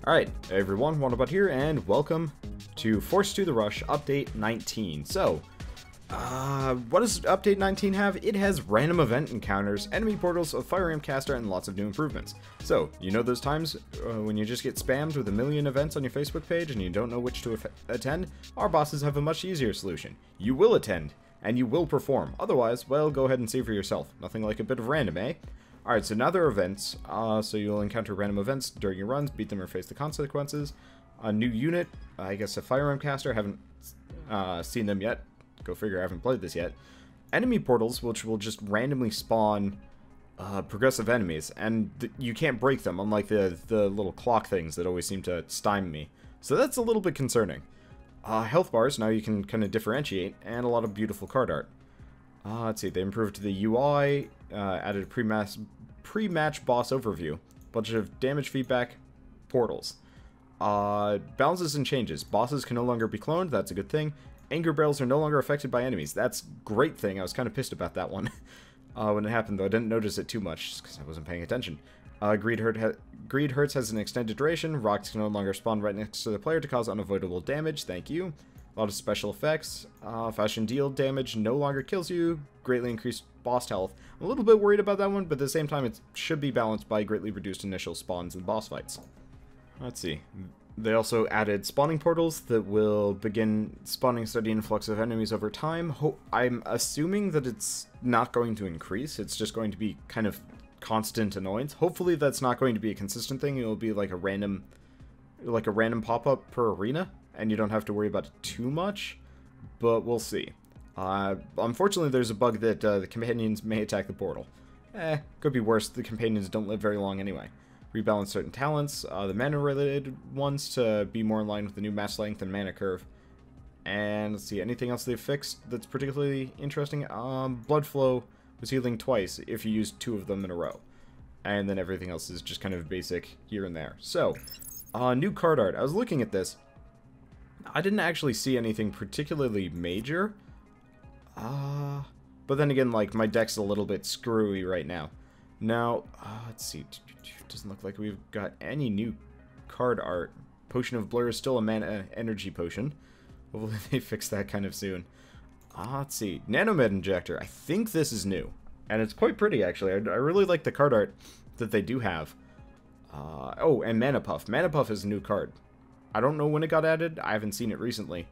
Alright, everyone, Wanderbot here, and welcome to Force to the Rush Update 19. So, what does Update 19 have? It has random event encounters, enemy portals, a fire ramp caster, and lots of new improvements. So, you know those times when you just get spammed with a million events on your Facebook page and you don't know which to attend? Our bosses have a much easier solution. You will attend, and you will perform. Otherwise, well, go ahead and see for yourself. Nothing like a bit of random, eh? Alright, so now there are events, so you'll encounter random events during your runs, beat them or face the consequences. A new unit, I guess a fire ramp caster, haven't seen them yet. Go figure, I haven't played this yet. Enemy portals, which will just randomly spawn progressive enemies, and you can't break them, unlike the little clock things that always seem to stymie me. So that's a little bit concerning. Health bars, now you can kind of differentiate, and a lot of beautiful card art. Let's see, they improved the UI, added a pre-match boss overview, bunch of damage feedback, portals. Balances and changes. Bosses can no longer be cloned, that's a good thing. Anger barrels are no longer affected by enemies, that's a great thing. I was kind of pissed about that one when it happened, though I didn't notice it too much, just because I wasn't paying attention. Greed Hurts has an extended duration, rocks can no longer spawn right next to the player to cause unavoidable damage, thank you. A lot of special effects. Fashion deal damage no longer kills you. Greatly increased boss health. I'm a little bit worried about that one, but at the same time it should be balanced by greatly reduced initial spawns and boss fights. Let's see. They also added spawning portals that will begin spawning steady influx of enemies over time. I'm assuming that it's not going to increase. It's just going to be kind of constant annoyance. Hopefully that's not going to be a consistent thing. It will be like a random pop-up per arena, and you don't have to worry about it too much, but we'll see. Unfortunately, there's a bug that the companions may attack the portal. Could be worse. The companions don't live very long anyway. Rebalance certain talents, the mana-related ones to be more in line with the new match length and mana curve. And let's see, anything else they've fixed that's particularly interesting? Blood flow was healing twice if you used 2 of them in a row. And then everything else is just kind of basic here and there. So, new card art. I was looking at this. I didn't actually see anything particularly major. But then again, like, my deck's a little bit screwy right now. Now, let's see. Doesn't look like we've got any new card art. Potion of Blur is still a mana energy potion. Hopefully they fix that kind of soon. Let's see. Nanomed Injector. I think this is new. And it's quite pretty, actually. I really like the card art that they do have. Oh, and Mana Puff. Mana Puff is a new card. I don't know when it got added, I haven't seen it recently,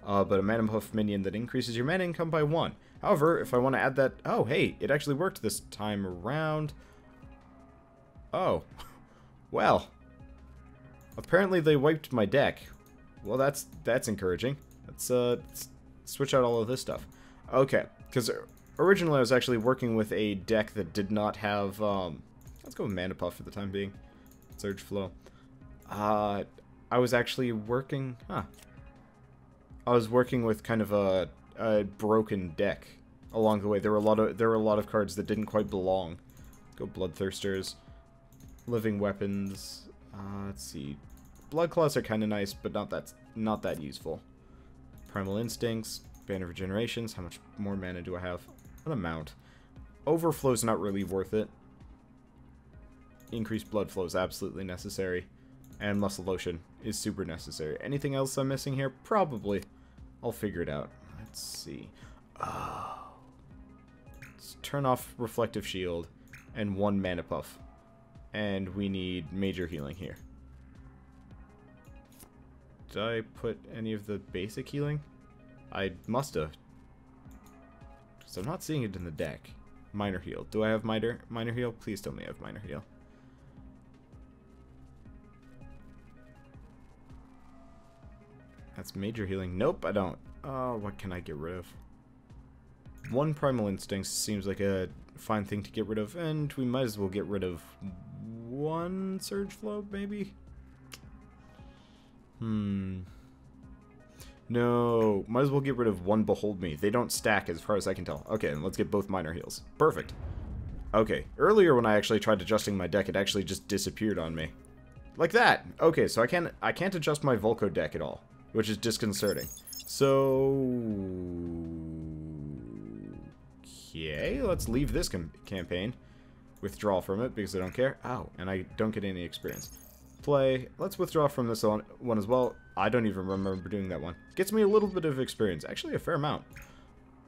but a Mana Puff minion that increases your mana income by 1. However, if I want to add that... Oh, hey, it actually worked this time around. Oh. Well. Apparently they wiped my deck. Well, that's encouraging. Let's switch out all of this stuff. Okay, because originally I was actually working with a deck that did not have... let's go with Mana Puff for the time being. Surge Flow. I was actually working... I was working with kind of a broken deck along the way. There were a lot of cards that didn't quite belong. Go Bloodthirsters, Living Weapons. Let's see. Blood Claws are kind of nice, but not that useful. Primal Instincts, Banner of Regenerations. How much more mana do I have? An amount. Overflow's not really worth it. Increased blood flow is absolutely necessary. And Muscle Lotion is super necessary. Anything else I'm missing here? Probably. I'll figure it out. Let's see. Let's turn off Reflective Shield and 1 Mana Puff. And we need Major Healing here. Did I put any of the basic healing? I must have. Because I'm not seeing it in the deck. Minor Heal. Do I have Minor Heal? Please tell me I have Minor Heal. That's Major Healing. Nope, I don't. What can I get rid of? 1 Primal Instincts seems like a fine thing to get rid of, and we might as well get rid of 1 Surge Flow, maybe? No, might as well get rid of 1 Behold Me. They don't stack as far as I can tell. Okay, let's get both Minor Heals. Perfect. Okay, earlier when I actually tried adjusting my deck, it actually just disappeared on me. Like that! Okay, so I can't adjust my Volco deck at all, which is disconcerting. So... Okay, let's leave this campaign. Withdraw from it because I don't care. Oh, and I don't get any experience. play. Let's withdraw from this one as well. I don't even remember doing that one. Gets me a little bit of experience. Actually, a fair amount.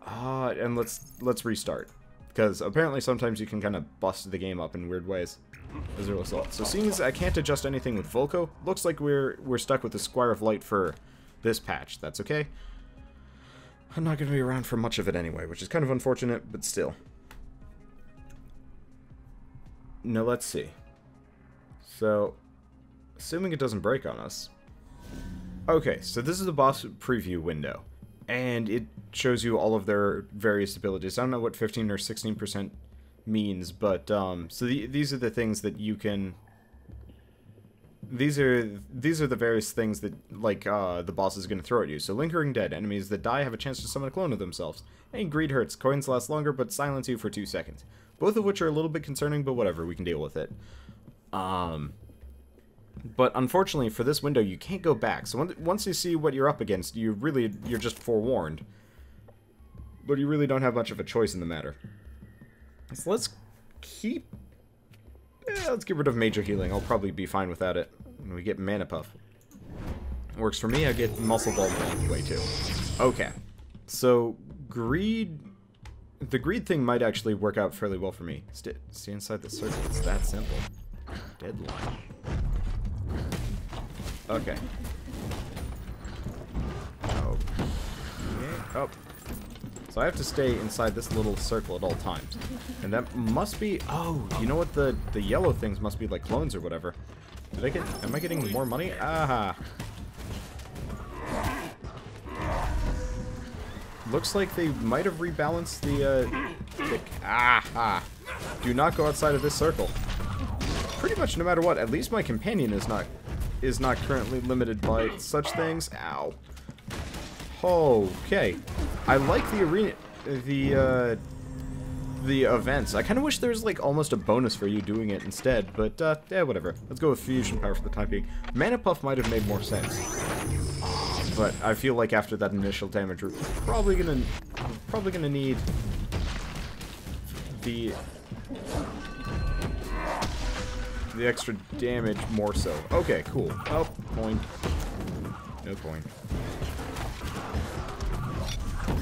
And let's restart. Because apparently sometimes you can kind of bust the game up in weird ways as a result. So seeing as I can't adjust anything with Volko, looks like we're stuck with the Squire of Light for this patch. That's okay. I'm not going to be around for much of it anyway, which is kind of unfortunate, but still. Now let's see. So, assuming it doesn't break on us. Okay, so this is the boss preview window. And it shows you all of their various abilities. I don't know what 15 or 16% means, but so these are the things that you can. These are the various things that the boss is going to throw at you. So lingering dead enemies that die have a chance to summon a clone of themselves. And greed hurts. Coins last longer but silence you for 2 seconds. Both of which are a little bit concerning, but whatever, we can deal with it. But unfortunately for this window, you can't go back. So once you see what you're up against, you're just forewarned. But you really don't have much of a choice in the matter. So let's get rid of major healing. I'll probably be fine without it. And we get Mana Puff. Works for me. I get Muscle Ball way too. Okay. So greed. The greed thing might actually work out fairly well for me. Stay inside the circle. It's that simple. Deadline. Okay. Okay. Oh. So I have to stay inside this little circle at all times. And that must be... Oh, you know what? The yellow things must be like clones or whatever. Am I getting more money? Aha. Looks like they might have rebalanced the aha. Do not go outside of this circle. Pretty much no matter what. At least my companion is not currently limited by such things. Ow. Okay. I like the arena, the events. I kind of wish there was like almost a bonus for you doing it instead, but yeah, whatever. Let's go with fusion power for the time being. Mana Puff might have made more sense, but I feel like after that initial damage, we're probably gonna need the extra damage more so. Okay, cool. Oh, coin. No coin.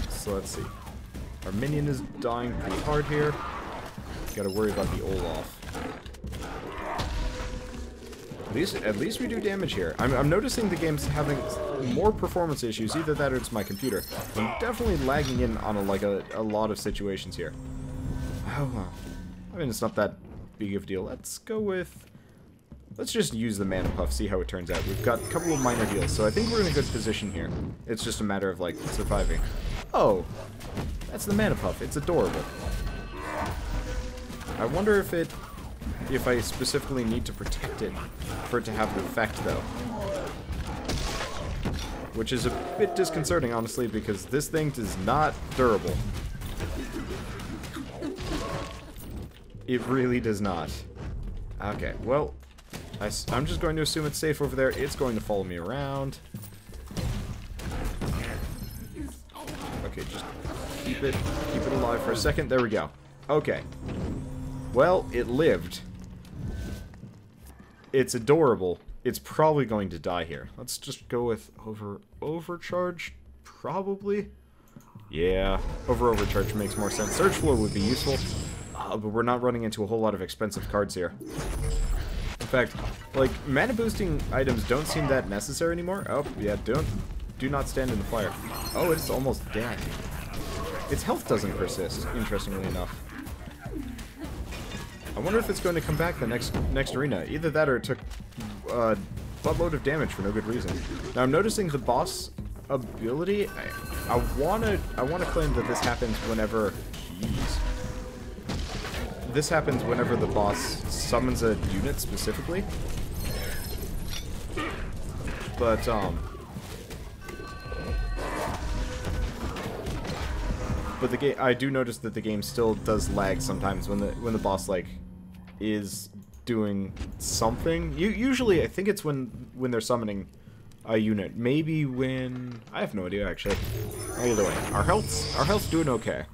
So let's see. Our minion is dying pretty hard here. Gotta worry about the Olaf. At least we do damage here. I'm noticing the game's having more performance issues. Either that or it's my computer. I'm definitely lagging in on a lot of situations here. Oh well. I mean, it's not that big of a deal. Let's just use the Mana Puff, see how it turns out. We've got a couple of minor heals, so I think we're in a good position here. It's just a matter of, like, surviving. Oh, that's the Mana Puff. It's adorable. I wonder if I specifically need to protect it for it to have the effect, though. Which is a bit disconcerting, honestly, because this thing is not durable. It really does not. Okay, well... I'm just going to assume it's safe over there. It's going to follow me around. Okay, just keep it alive for a second. There we go. Okay. Well, it lived. It's adorable. It's probably going to die here. Let's just go with overcharge, probably. Yeah, overcharge makes more sense. Surge Flow would be useful, but we're not running into a whole lot of expensive cards here. In fact, like, mana boosting items don't seem that necessary anymore. Oh, yeah, do not stand in the fire. Oh, it's almost dead. Its health doesn't persist, interestingly enough. I wonder if it's going to come back the next arena. Either that or it took a buttload of damage for no good reason. Now I'm noticing the boss ability. I wanna claim that this happens whenever. Jeez. This happens whenever the boss summons a unit specifically. But the game, I do notice that the game still does lag sometimes when the boss like is doing something. Usually I think it's when they're summoning a unit. Maybe when I have no idea actually. Either way, our health's doing okay.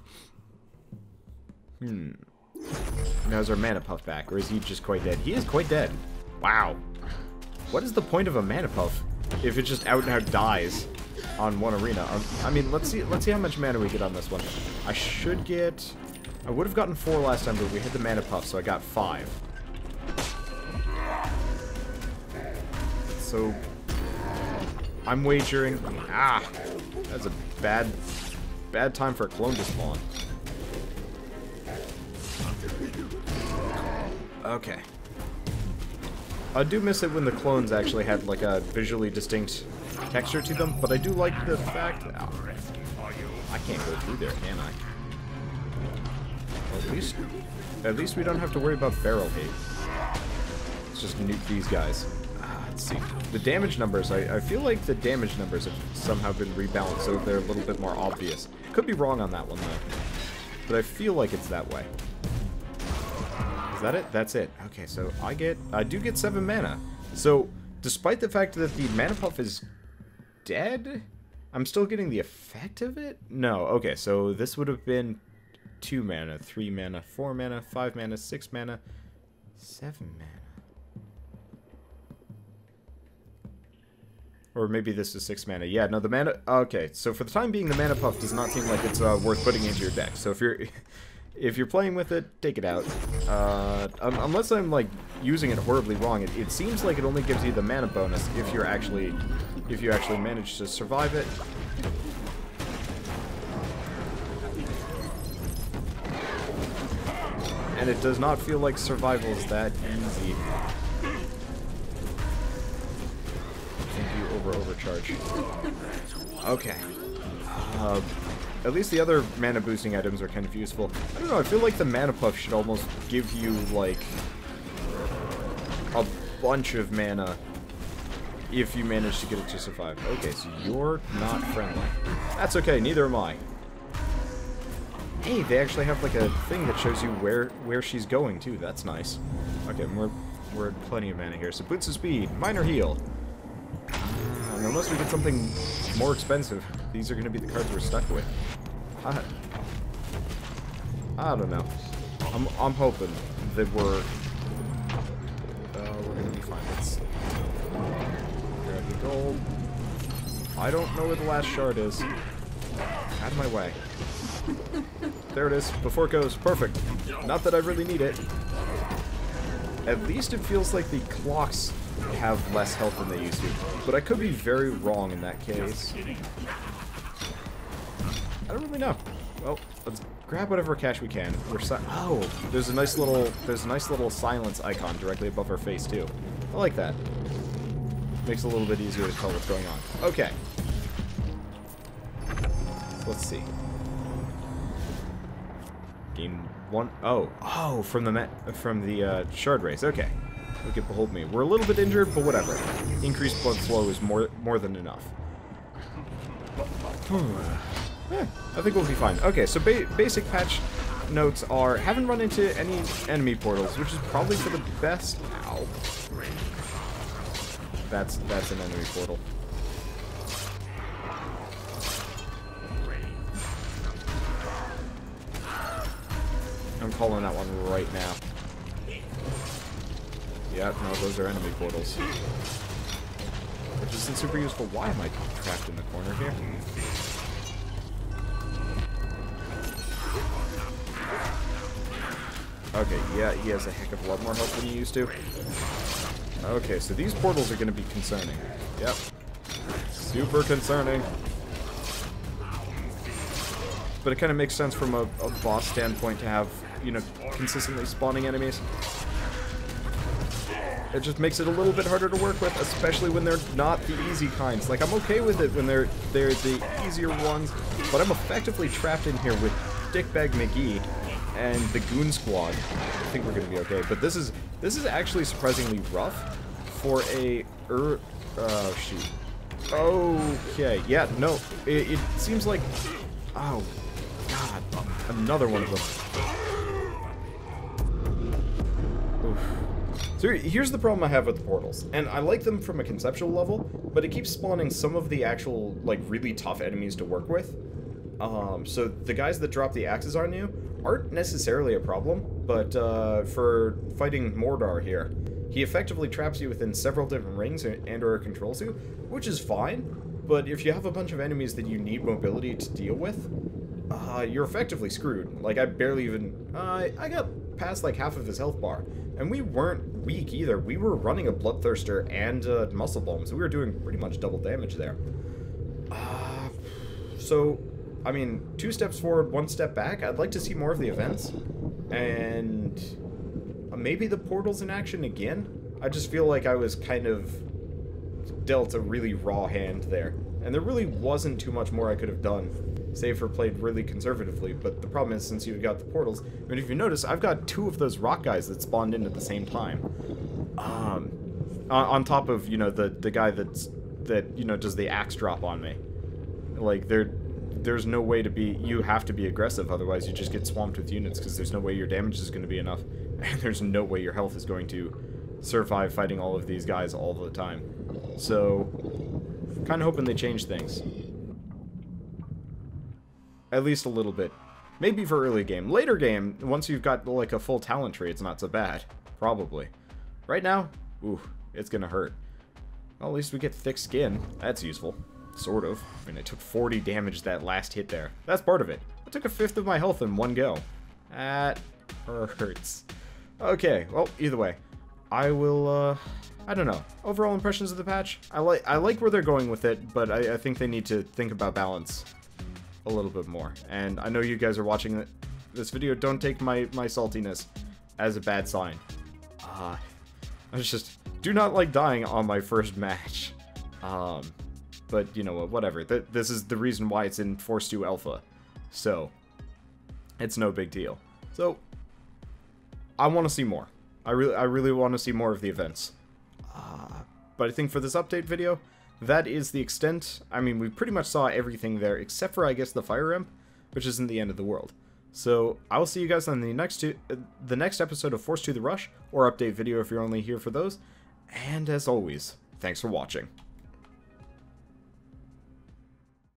Now is our Mana Puff back, or is he just quite dead? He is quite dead. Wow. what is the point of a mana puff if it just out and out dies on one arena? I mean, let's see how much mana we get on this one. I should get... I would have gotten 4 last time, but we hit the mana puff, so I got 5. So, I'm wagering... Ah! That's a bad time for a clone to spawn. Okay. I do miss it when the clones actually had like a visually distinct texture to them, but I do like the fact... Oh, I can't go through there, can I? Well, at least we don't have to worry about barrel hate. Let's just nuke these guys. Let's see. The damage numbers, I feel like the damage numbers have somehow been rebalanced so they're a little bit more obvious. Could be wrong on that one though, but I feel like it's that way. Is that it? That's it. Okay, so I do get 7 mana. So, despite the fact that the mana puff is dead, I'm still getting the effect of it? No, okay, so this would have been 2 mana, 3 mana, 4 mana, 5 mana, 6 mana, 7 mana. Or maybe this is 6 mana. Yeah, no, the mana... Okay, so for the time being, the mana puff does not seem like it's worth putting into your deck. So if you're playing with it, take it out. Unless I'm, like, using it horribly wrong, it seems like it only gives you the mana bonus if you actually manage to survive it. And it does not feel like survival is that easy. Overcharge. Okay. At least the other mana boosting items are kind of useful. I don't know, I feel like the mana puff should almost give you, like, a bunch of mana if you manage to get it to survive. Okay, so you're not friendly. That's okay, neither am I. Hey, they actually have, like, a thing that shows you where she's going, too. That's nice. Okay, we're at plenty of mana here. So boots of speed, minor heal. Unless we get something more expensive, these are going to be the cards we're stuck with. I don't know. I'm hoping that we're going to be fine. Let's grab the gold. I don't know where the last shard is. Out of my way. There it is. Before it goes. Perfect. Not that I really need it. At least it feels like the clocks have less health than they used to. But I could be very wrong in that case. I don't really know. Well, let's grab whatever cash we can. Oh, there's a nice little silence icon directly above our face too. I like that. Makes it a little bit easier to tell what's going on. Okay. So let's see. Gain 1. Oh, from the shard race. Okay. Look at behold me. We're a little bit injured, but whatever. Increased blood flow is more than enough. I think we'll be fine. Okay, so basic patch notes are: haven't run into any enemy portals, which is probably for the best. Ow. That's an enemy portal. I'm calling that one right now. Yeah, no, those are enemy portals. Which isn't super useful. Why am I trapped in the corner here? Okay, yeah, he has a heck of a lot more health than he used to. Okay, so these portals are going to be concerning. Yep. Super concerning. But it kind of makes sense from a boss standpoint to have, you know, consistently spawning enemies. It just makes it a little bit harder to work with, especially when they're not the easy kinds. Like, I'm okay with it when they're the easier ones, but I'm effectively trapped in here with Dickbag McGee and the Goon Squad. I think we're gonna be okay, but this is actually surprisingly rough for a oh shoot. Okay, yeah, no, it seems like, oh god, another one of them. Oof. So here's the problem I have with the portals, and I like them from a conceptual level, but it keeps spawning some of the actual, like, really tough enemies to work with. So the guys that drop the axes on you aren't necessarily a problem, but for fighting Mordor here, he effectively traps you within several different rings and or controls you, which is fine, but if you have a bunch of enemies that you need mobility to deal with, you're effectively screwed. Like, I barely even... I got past, like, half of his health bar. And we weren't weak, either. We were running a Bloodthirster and Muscle Bomb, so we were doing pretty much double damage there. So, I mean, 2 steps forward, 1 step back. I'd like to see more of the events. And... maybe the portals in action again? I just feel like I was kind of dealt a really raw hand there. And there really wasn't too much more I could have done, save for played really conservatively. But the problem is, since you've got the portals, I mean, if you notice, I've got 2 of those rock guys that spawned in at the same time. On top of, you know, the guy that, you know, does the axe drop on me. Like, there's no way to be, you have to be aggressive, otherwise you just get swamped with units, because there's no way your damage is going to be enough, and there's no way your health is going to survive fighting all of these guys all the time. So, kind of hoping they change things. At least a little bit. Maybe for early game. Later game, once you've got, like, a full talent tree, it's not so bad. Probably. Right now, ooh, it's gonna hurt. Well, at least we get thick skin. That's useful. Sort of. I mean, I took 40 damage that last hit there. That's part of it. I took 1/5 of my health in one go. That hurts. Okay, well, either way. I will, I don't know. Overall impressions of the patch? I like where they're going with it, but I think they need to think about balance a little bit more. And I know you guys are watching this video. Don't take my saltiness as a bad sign. I just do not like dying on my first match. But, you know what, whatever. This is the reason why it's in Force 2 Alpha. So, it's no big deal. So, I want to see more. I really want to see more of the events. But I think for this update video, that is the extent. I mean, we pretty much saw everything there, except for, I guess, the Fire Imp, which isn't the end of the world. So, I will see you guys on the next episode of Force 2 The Rush, or update video if you're only here for those. And as always, thanks for watching.